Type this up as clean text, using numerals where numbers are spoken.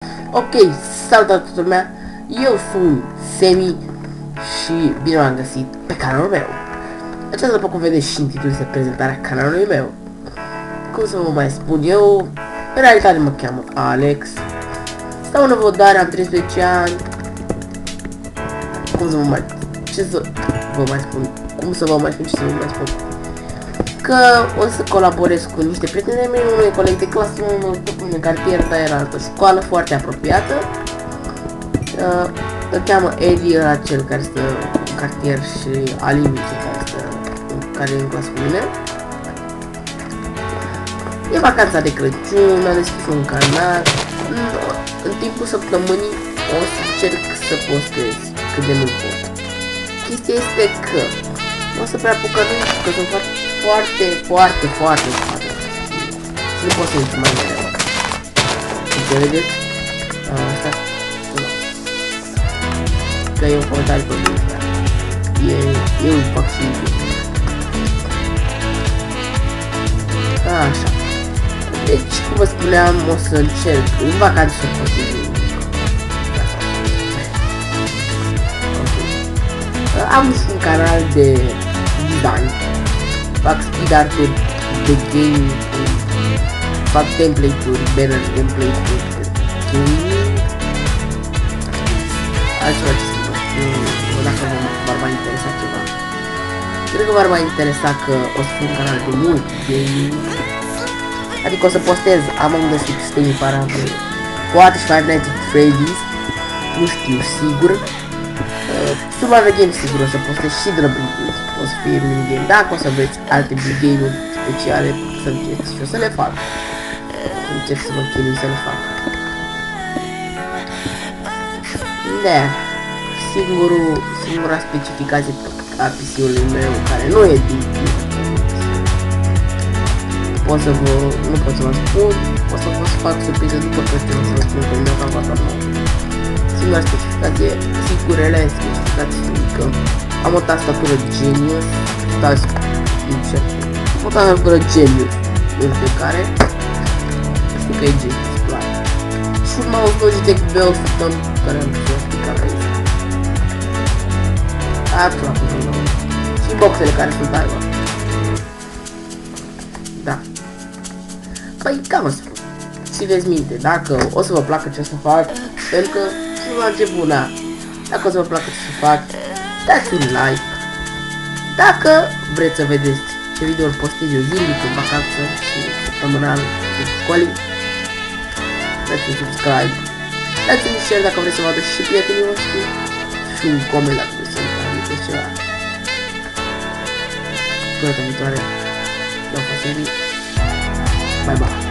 Ok, salut toată lumea, eu sunt Semi și bine m-am găsit pe canalul meu. Aceasta, după cum vedeți și în titlu, este prezentarea canalului meu. Cum să vă mai spun eu, în realitate mă cheamă Alex, stau în Vădare, am 13 ani. Cum să vă mai spun, că o să colaborez cu niște prieteni mei, unul coleg de clasă, unul în cartier, dar era altă școală foarte apropiată. Îl cheamă Edi, cel care stă în cartier, și Alin, care e în clasă cu mine. E vacanța de Crăciun, am deschis un canal. În timpul săptămânii o să încerc să postez cât de mult pot. Chestia este că nu o să prea apucă, nu știu, că sunt foarte și nu pot să intru mai mereu. Înțelegeți? Asta nu. Că e un comentariu pe mine. Eu îmi fac și așa. Deci, cum vă spuneam, o să încerc în vacanță să postez. Am și un canal de design, fac speed art-uri de game, fac template-uri, banner template-uri, gaming, altceva ce să vă, dacă v-ar mai interesa ceva. Cred că v-ar mai interesa că o să fiu un canal de mult gaming, adică o să postez Among the 16 parante, poate și Five Nights at Freddy's, nu știu sigur. Survival Game sigur o să postez și de la Blue, o să fie minigame. Dacă o să vreți alte game-uri speciale, să încerci și o să le fac. Încerc să mă chinui să le fac. Da, singura specificație a PC-ului meu, care nu e din nu pot să vă spun, o să vă fac surpriză după Crăciun, o să vă spun că mi-au calculator nou. Singura specificație, sigurele specificații, că am o tastatură Genius, o tastatură Genius, nu știu care, știu că e Genius, clar. Și un mouse Logitech B100, care am știu care aici. Așa, și boxele care sunt aici. Da. Păi, cam asta. Țineți minte, dacă o să vă placă ce o să fac, pentru că la început, dacă o să vă placă ce să fac, dați un like. Dacă vreți să vedeți ce video-uri postez eu zilnic în vacanță și săptămânal în școlii, dați un subscribe, dați un share dacă vreți să vadă și prietenii voștri și un coment dacă vreți să uitați ceva. Până data viitoare, eu am fost Edi. Bye bye.